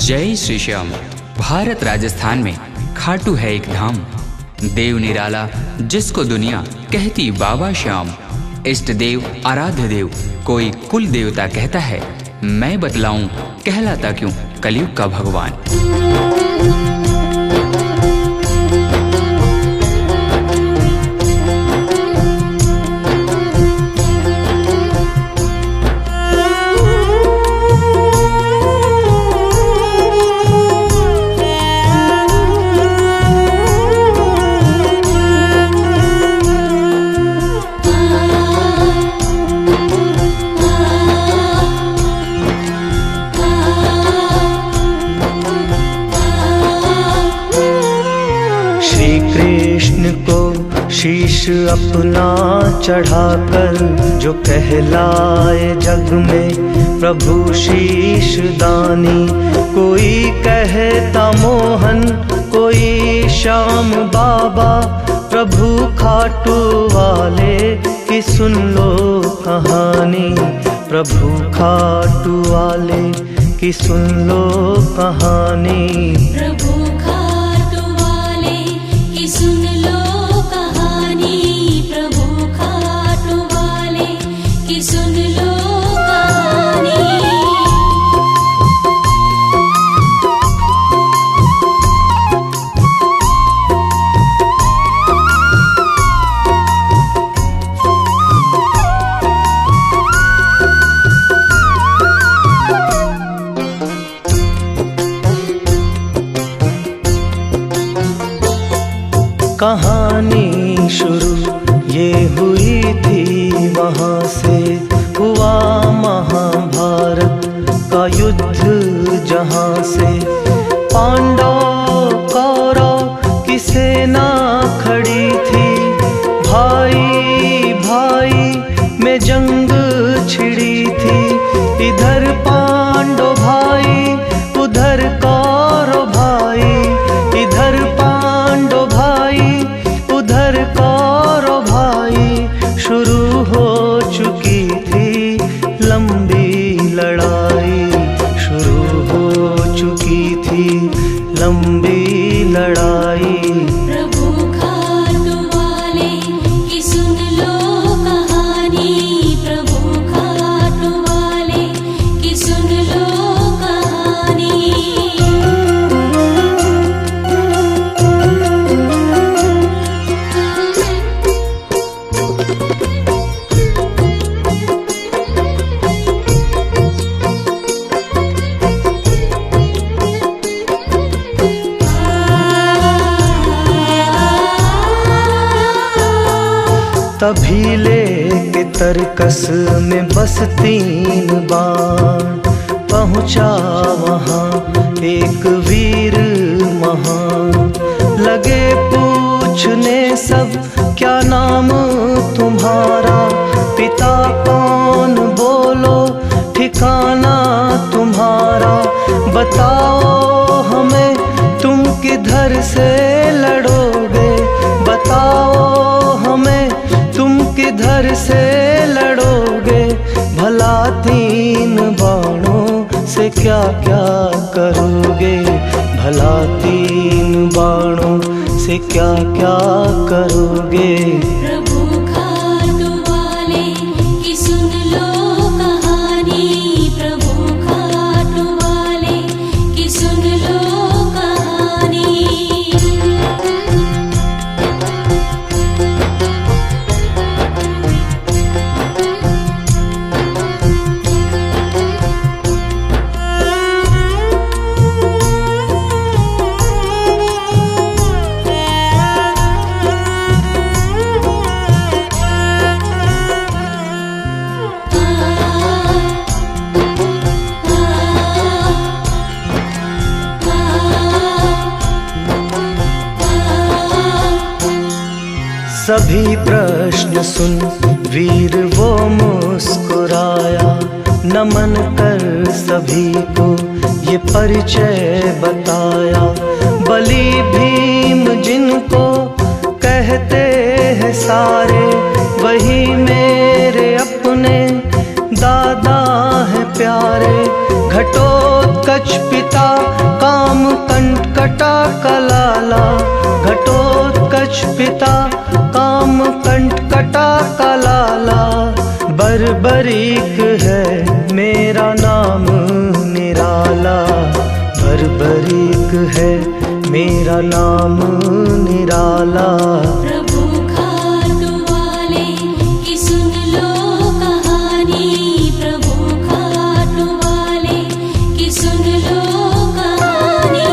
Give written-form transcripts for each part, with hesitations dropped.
जय श्री श्याम। भारत राजस्थान में खाटू है एक धाम, देव निराला जिसको दुनिया कहती बाबा श्याम। इष्ट देव आराध्य देव कोई कुल देवता कहता है, मैं बतलाऊं कहलाता क्यों कलयुग का भगवान। कृष्ण को शीश अपना चढ़ाकर जो कहलाए जग में प्रभु शीश दानी। कोई कहता मोहन कोई श्याम बाबा, प्रभु खाटू वाले की सुन लो कहानी। प्रभु खाटू वाले की सुन लो कहानी। प्रभु सुन लो कहानी। प्रभु खाटू वाले की सुन लो कहानी। कहानी शुरू ये हुई थी वहाँ से, हुआ महाभारत का युद्ध जहाँ से। पांडव कौरव की सेना खड़ी थी, भाई भाई में जंग छिड़ी थी। इधर पांडव भाई उधर कौरव भाई, इधर पांडव भाई उधर कौरव भाई। शुरू हो चुकी थी लंबी लड़ाई, शुरू हो चुकी थी लंबी लड़ाई। प्रभु खाटू वाले की सुन लो कहानी। प्रभु खाटू वाले की सुन लो कहानी। तभी लेके तरकस में बस 3 बाण, पहुँचा वहाँ एक वीर महान। लगे पूछने सब क्या नाम तुम्हारा, पिता कौन बोलो ठिकाना तुम्हारा। बताओ हमें तुम किधर से लड़ोगे, बताओ हमें तुम किधर से लड़ोगे। भला 3 बाणों से क्या क्या करोगे, भला 3 बाणों से क्या क्या करोगे। प्रभु खाटू वाले की सुन लो कहानी। प्रभु खाटू वाले की सुन लो कहानी। सभी प्रश्न सुन वीर वो मुस्कुराया, नमन कर सभी को ये परिचय बताया। बलि भीम जिनको कहते हैं सारे, वही मेरे अपने दादा हैं प्यारे। घटोत्कच घटोत्कच पिता काम कंटकटा कलाला, घटोत्कच पिता काम कंटकटा कलाला। बर्बरीक है मेरा नाम निराला, बर्बरीक है मेरा नाम निराला। प्रभु खाटू वाले की सुन लो कहानी, प्रभु खाटू वाले की सुन लो कहानी।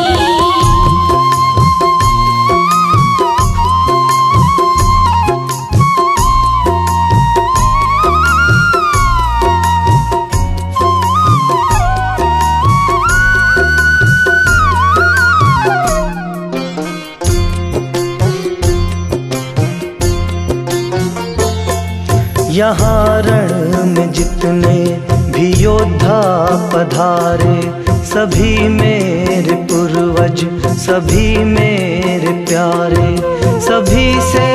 यहाँ रण में जितने भी योद्धा पधारे, सभी मेरे पूर्वज, सभी मेरे प्यारे। सभी से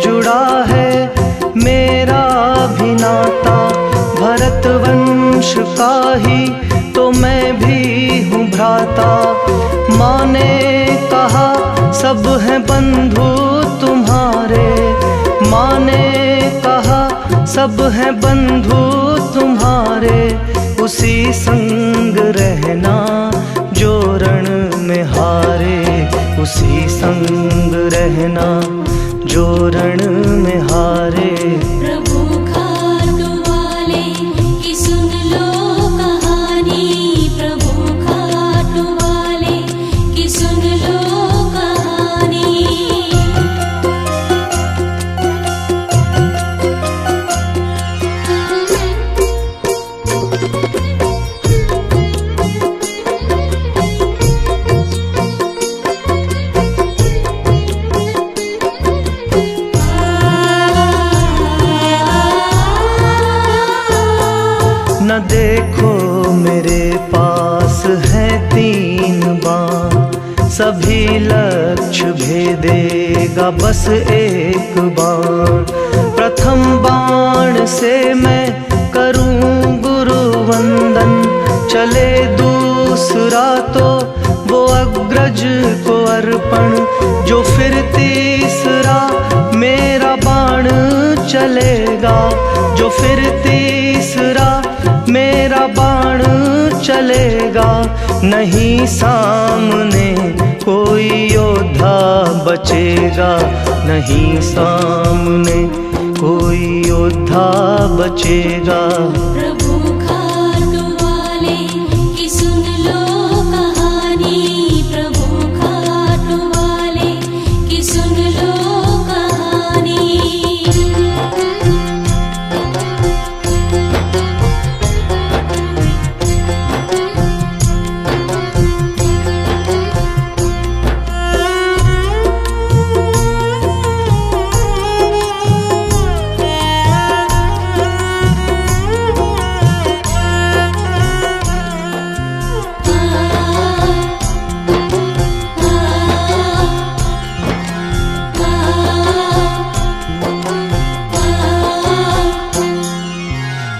जुड़ा है मेरा भी नाता, भरत वंश का ही तो मैं भी हूँ भ्राता। माँ ने कहा सब हैं बंधु तुम्हारे, माँ ने कहा सब हैं बंधु तुम्हारे। उसी संग रहना जो रण में हारे, उसी संग रहना जो रण में हारे। प्रभु खाटू वाले की सुन लो कहानी, प्रभु खाटू वाले की सुन लो कहानी। न देखो मेरे पास है 3 बाण, सभी लक्ष्य भेदेगा बस एक बाण। प्रथम बाण से मैं करूं गुरु वंदन, चले दूसरा तो वो अग्रज को अर्पण। जो फिर तीसरा मेरा बाण चलेगा, जो फिर तीसरा मेरा बाण चलेगा। नहीं सामने कोई योद्धा बचेगा, नहीं सामने कोई योद्धा बचेगा। प्रभु खाटू वाले की सुन लो कहानी, प्रभु खाटू वाले की सुन लो कहानी।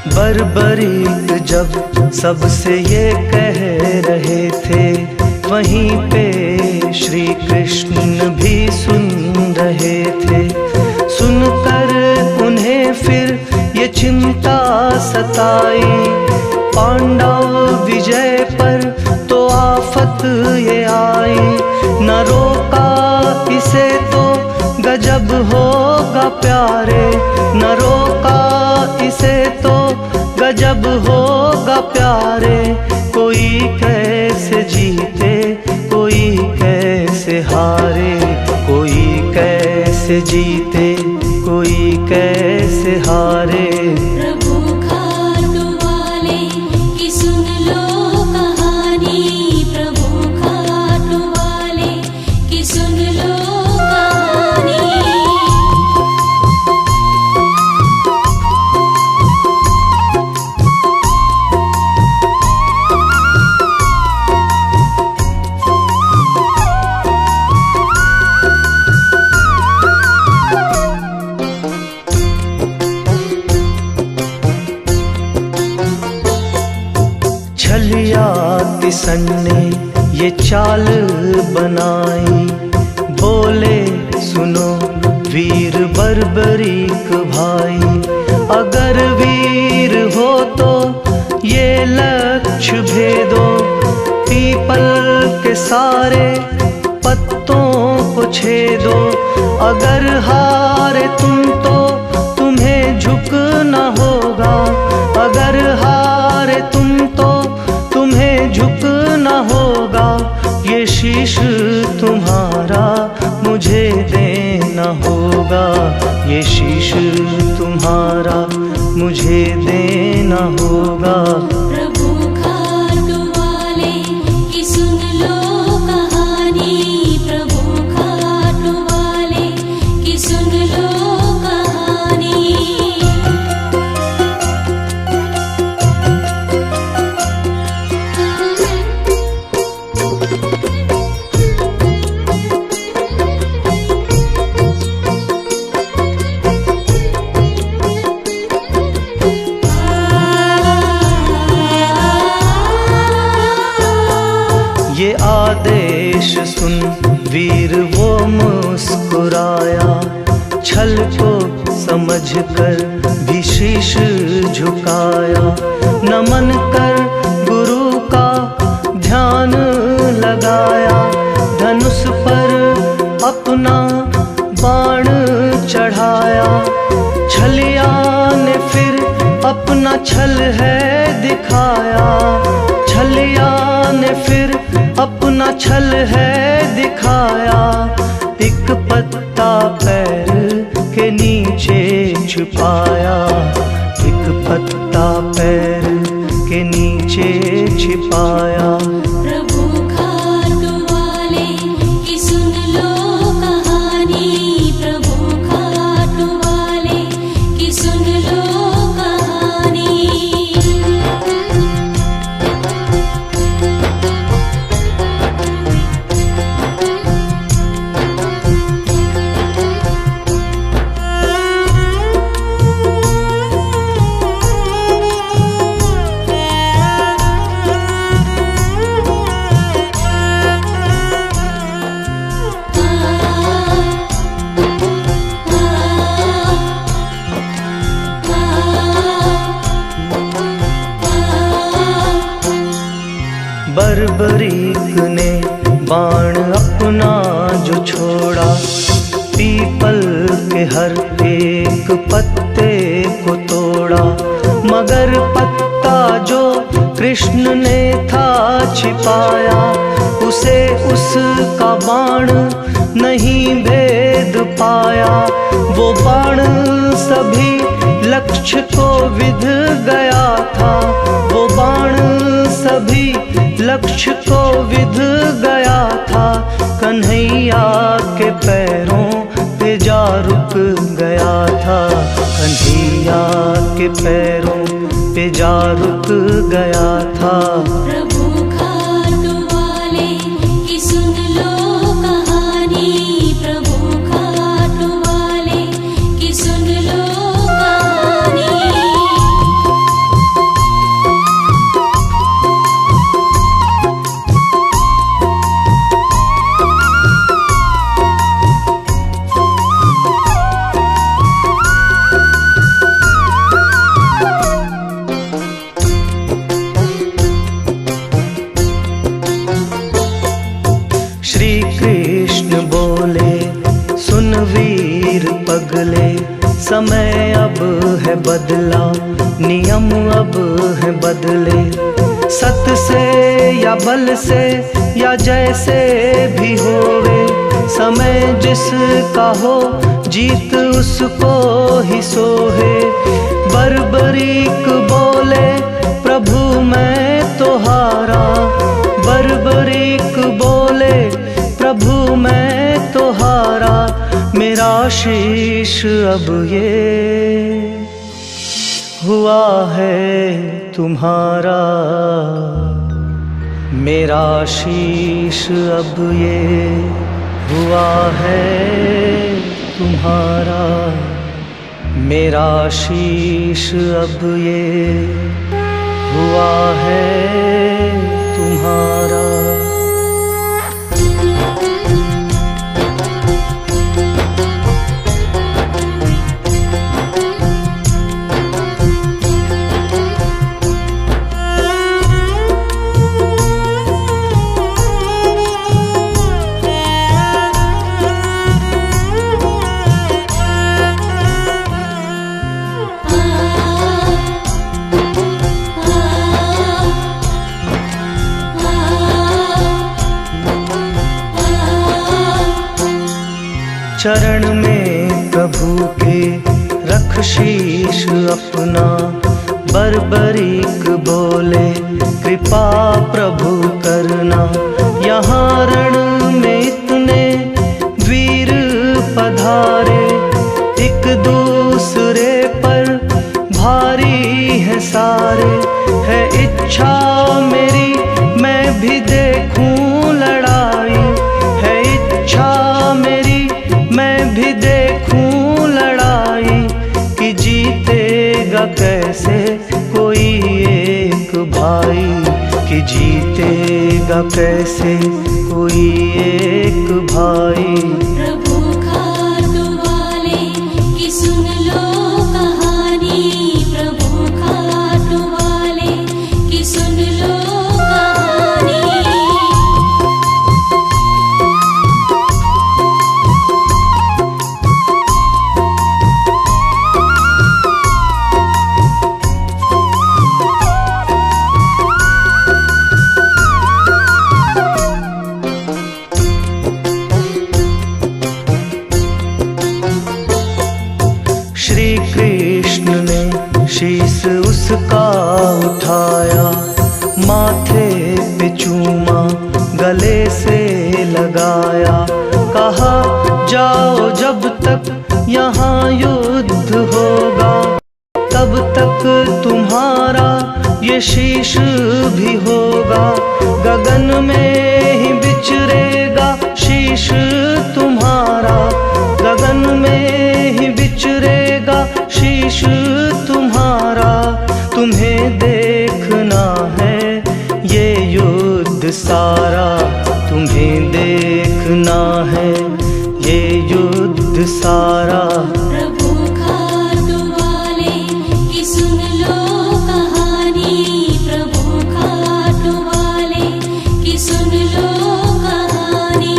बर्बरीक जब सबसे ये कह रहे थे, वहीं पे श्री कृष्ण भी सुन रहे थे। सुनकर उन्हें फिर ये चिंता सताई, पांडव विजय पर तो आफत ये आई। न रोका इसे तो गजब होगा प्यारे, न रोका इसे तो गजब होगा प्यारे। कोई कैसे जीते कोई कैसे हारे, कोई कैसे जीते कोई कैसे हारे। प्रभु खाटू वाले की सुन लो कहानी, प्रभु खाटू वाले की सुन लो कहानी। सिंहासन ने ये चाल बनाई। बोले सुनो वीर बर्बरीक भाई, अगर वीर हो तो ये लक्ष्य भेदो। पीपल के सारे पत्तों को छेदो। अगर हारे तुम तो तुम्हें झुकना होगा। अगर हारे तुम तो तुम्हें झुकना होगा। ये शीश तुम्हारा मुझे देना होगा। ये शीश तुम्हारा मुझे देना होगा। प्रभु खाटू वाले की सुन लो कहानी। प्रभु खाटू वाले की सुन लो कहानी। ये आदेश सुन वीर वो मुस्कुराया। छल को समझकर भी शीश झुकाया। नमन कर गुरु का ध्यान लगाया। धनुष पर अपना बाण चढ़ाया। छलिया ने फिर अपना छल है दिखाया। छलिया ने फिर अपना छल है दिखाया। एक पत्ता पैर के नीचे छुपाया। एक पत्ता पैर के नीचे छिपाया। प्रभु खाटू वाले की सुन लो कहानी। प्रभु खाटू वाले की सुन लो कहानी। बर्बरीक ने बाण अपना जो छोड़ा। पीपल के हर एक पत्ते को तोड़ा। मगर पत्ता जो कृष्ण ने था छिपाया, उसे उसका बाण नहीं भेद पाया। वो बाण सभी लक्ष्य को विध गया था। वो बाण सभी लक्ष्य को विध गया था। कन्हैया के पैरों पे जा रुक गया था। कन्हैया के पैरों पे जा रुक गया था। प्रभु खाटू वाले की सुन लो कहानी। प्रभु खाटू वाले की सुन लो कहानी। श्री कृष्ण बोले सुन वीर पगले, समय अब है बदला, नियम अब है बदले। सत से या बल से या जैसे भी होवे, समय जिसका हो जीत उसको ही सोहे। बर्बरीक बोले प्रभु मैं तो हारा। बर्बरीक बोले प्रभु मैं तो हारा। मेरा शीश अब ये हुआ है तुम्हारा। मेरा शीश अब ये हुआ है तुम्हारा। मेरा शीश अब ये हुआ है तुम्हारा। चरण में प्रभु के रख शीश अपना, बरबरीक बोले कृपा प्रभु करना। यहाँ रण में इतने वीर पधारे, एक दूसरे पर भारी है सारे। है इच्छा मेरी मैं भी देखूं लड़ाई, है इच्छा मेरी मैं भी देखूं लड़ाई। कि जीतेगा कैसे कोई एक भाई, कि जीतेगा कैसे कोई एक भाई। प्रभु खाटू वाले की सुन लो कहानी, प्रभु खाटू वाले की सुन लो कहानी। श्री कृष्ण ने शीस उसका उठाया, माथे पे चूमा गले से लगाया। कहा जाओ जब तक यहाँ युद्ध होगा, तब तक तुम्हारा ये शीश भी होगा। गगन में ही बिचरेगा शीश तुम्हारा, गगन में ही बिचरेगा शीश तुम्हारा। तुम्हें देखना है ये युद्ध सारा, तुम्हें देखना है ये युद्ध सारा। प्रभु खाटू वाले की सुन लो कहानी, प्रभु खाटू वाले की सुन लो कहानी।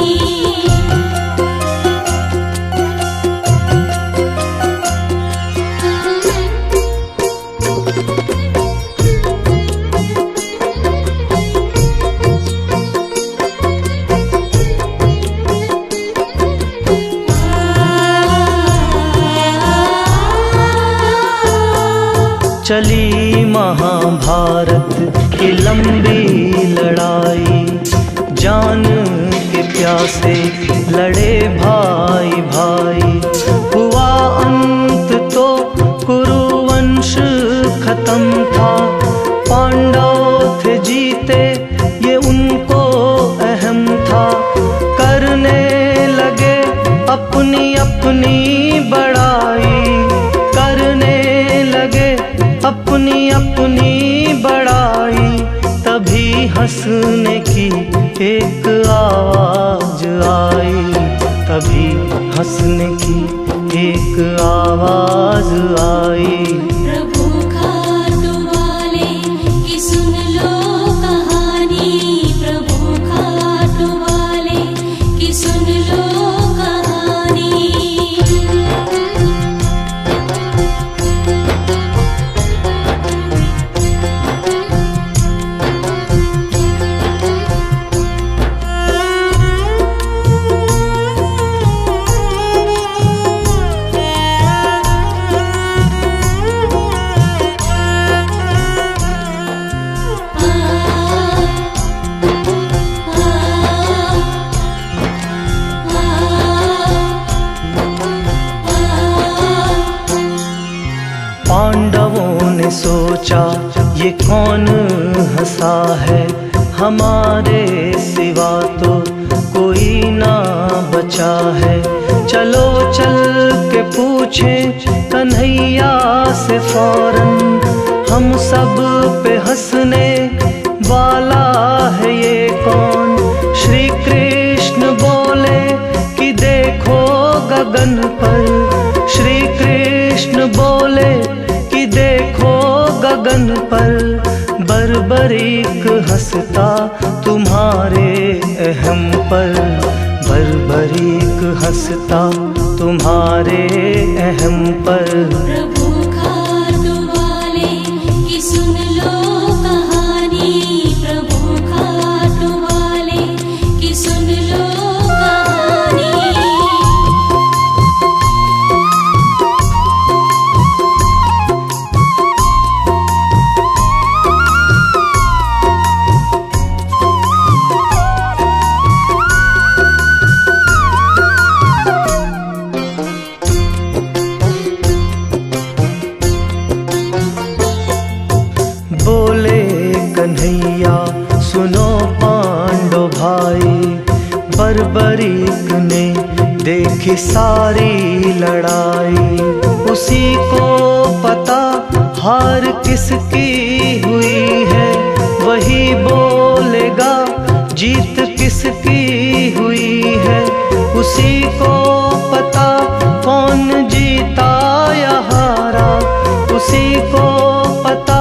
चली महाभारत की लंबी लड़ाई, जान के प्यासे लड़े भाई भाई। हुआ अंत तो कुरुवंश खत्म था, पांडव थे जीते ये उनको अहम था। करने लगे अपनी अपनी बड़ाई, करने लगे अपनी अपनी बड़ाई। तभी हंसने की एक आवाज आई, तभी हंसने की एक आवाज आई। प्रभु खाटू वाले की सुन लो कहानी, प्रभु खाटू वाले की सुन लो कहानी। पांडवों ने सोचा ये कौन हंसा है, हमारे सिवा तो कोई ना बचा है। चलो चल के पूछे कन्हैया से फौरन, हम सब पे हंसने वाला हंसता तुम्हारे अहम पर, बर्बरीक हंसता तुम्हारे अहम पर। प्रभु खाटू वाले की सुन लो कहानी, प्रभु खाटू वाले की सुन लो कहानी। बोले कन्हैया सुनो पांडव भाई, बर्बरीक ने देखी सारी लड़ाई। उसी को पता हार किसकी हुई है, वही बोलेगा जीत किसकी हुई है। उसी को पता कौन जीता या हारा, उसी को पता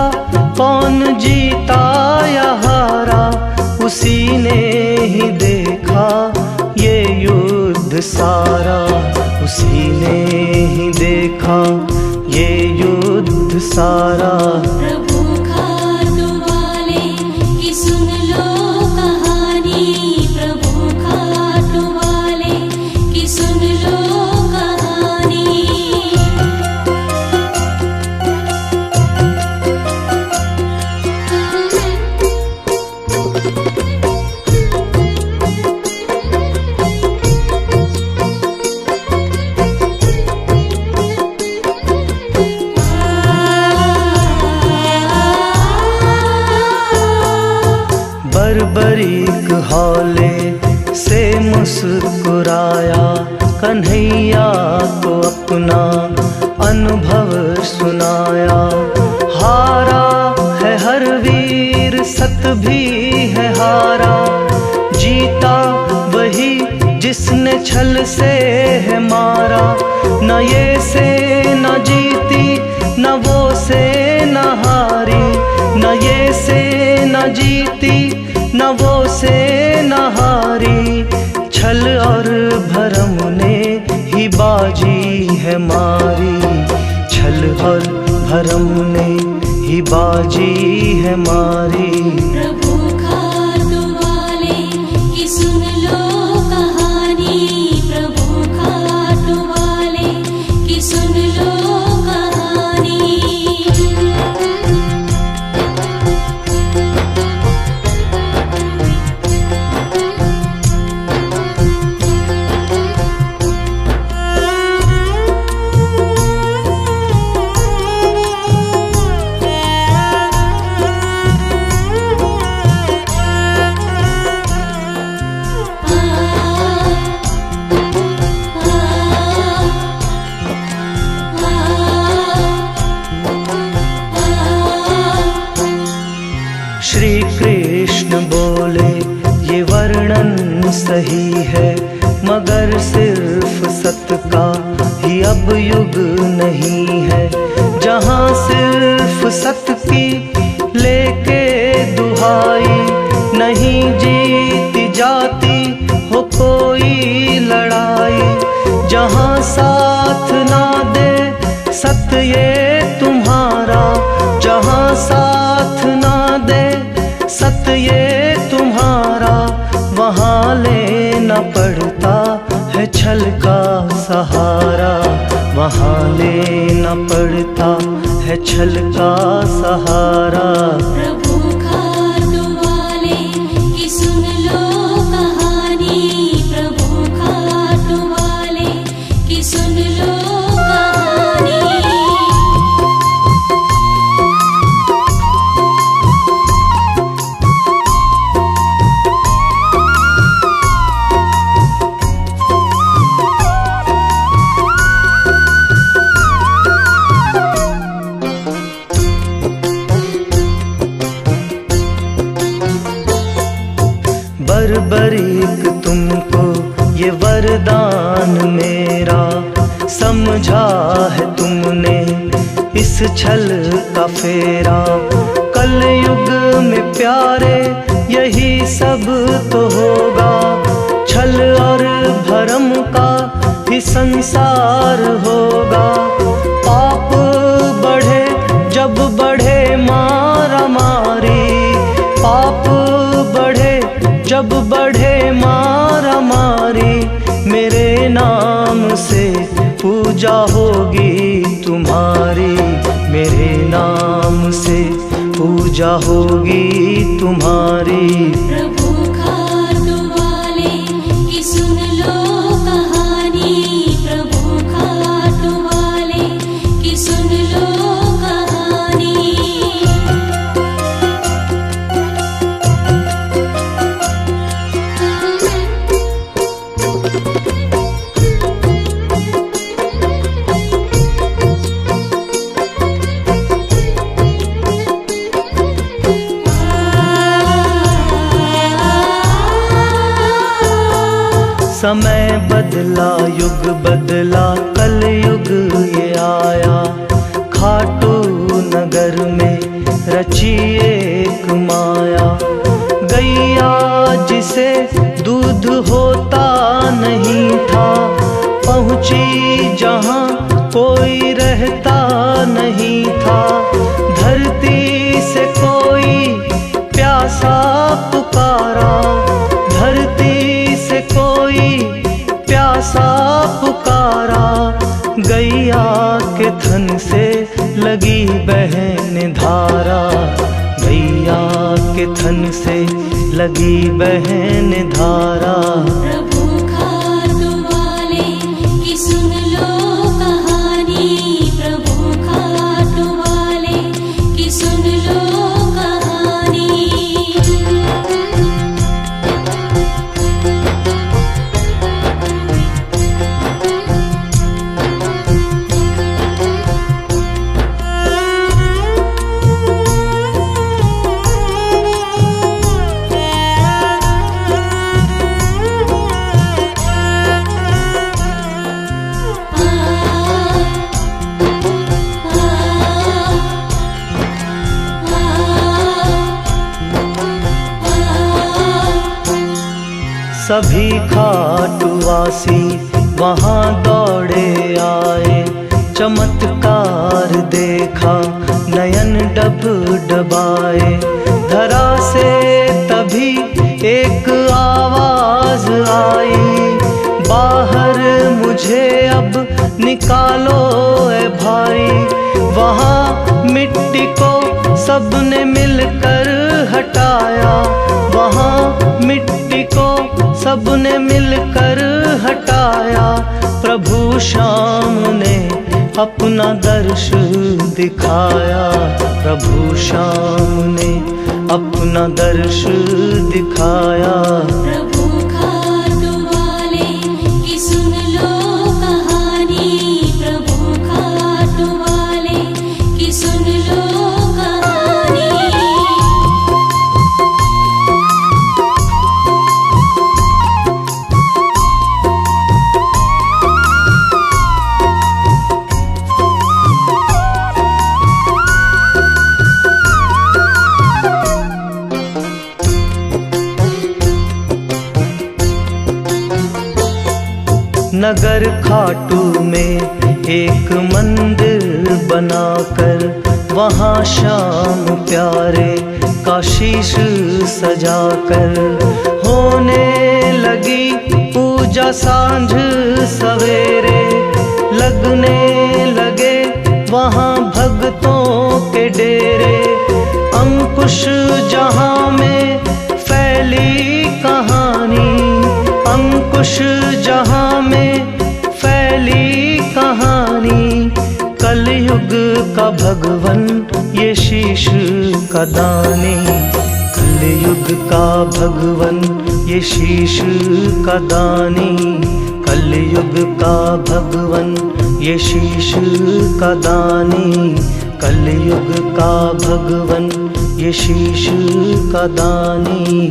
कौन जीता या हारा। उसी ने ही देखा ये युद्ध सारा, उसी ने ही देखा ये युद्ध सारा। प्रभु खाटू वाले की सुन लो कहानी, प्रभु खाटू वाले की सुन लो कहानी। बर्बरीक हौले से मुस्कुराया, कन्हैया को अपना अनुभव सुनाया। हारा है हर वीर सत भी है हारा, जीता वही जिसने छल से है मारा। न ये से न जीती न वो से न हारी, न ये से न जीती न वो से न हारी। छल और भरम ने ही बाजी है मारी, छल और भरम ने ही बाजी है मारी। प्रभु खाटू वाले की सुन लो कहानी, प्रभु खाटू वाले की सुन लो कहानी। श्री कृष्ण बोले ये वर्णन सही है, मगर सिर्फ सत का ही अब युग नहीं है। जहाँ सिर्फ सत की लेके दुहाई, नहीं जीती जाती हो कोई लड़ाई। जहाँ साथ ना दे सत ये तुम्हारा, जहाँ साथ ना दे सत ये तुम्हारा, वहाँ लेना पड़ता है छल का सहारा, वहाँ लेना पड़ता है छल का सहारा। प्रभु खाटू वाले की सुन लो कहानी, प्रभु खाटू वाले की सुन लो कहानी। बर्बरीक तुमको ये वरदान मेरा, समझा है तुमने इस छल का फेरा। कल युग में प्यार प्यारे यही सब तो होगा। छल और भरम का ही संसार होगा। पाप बढ़े जब बढ़े मारा मारी, पाप बढ़े जब बढ़े मारा मारी, मेरे नाम से पूजा होगी तुम्हारी, मेरे नाम से पूजा होगी तुम्हारी। प्रभु खाटू वाले की सुन लो कहानी, प्रभु खाटू वाले की सुन लो कहानी। समय बदला युग बदला कल युग ये आया। खाटू नगर में रची एक माया। गैया जिसे दूध होता नहीं था, पहुँची जहाँ कोई रहता नहीं था। धरती से कोई प्यासा पुकारा, धरती से कोई प्यासा पुकारा। गैया के थन से लगी बहन धारा, गैया के थन से लगी बहन धारा। प्रभु खाटू वाले की सुन लो कहानी, प्रभु खाटू वाले की सुन लो कहानी। सभी खाटूवासी वहाँ दौड़े आए। चमत्कार देखा नयन डब डबाए। धरा से तभी एक आवाज आई, बाहर मुझे अब निकालो ए भाई। वहाँ मिट्टी को सबने मिलकर हटाया, वहाँ मिट्टी को सबने मिलकर हटाया। प्रभु श्याम ने अपना दर्श दिखाया, प्रभु श्याम ने अपना दर्श दिखाया। प्रभु खाटू वाले की सुन लो कहानी, प्रभु खाटू वाले की सुन लो कहानी। नगर खाटू में एक मंदिर बनाकर, वहाँ श्याम प्यारे का शीश सजाकर। होने लगी पूजा सांझ सवेरे, लगने लगे वहाँ भक्तों के डेरे। अंकुश जहाँ में फैली कहानी, अंकुश जहाँ में फैली कहानी। कलयुग का भगवन ये शीश का दानी, कलयुग का भगवन ये शीश का दानी। कलयुग का भगवन ये शीश का दानी, कलयुग का भगवन ये शीश का दानी।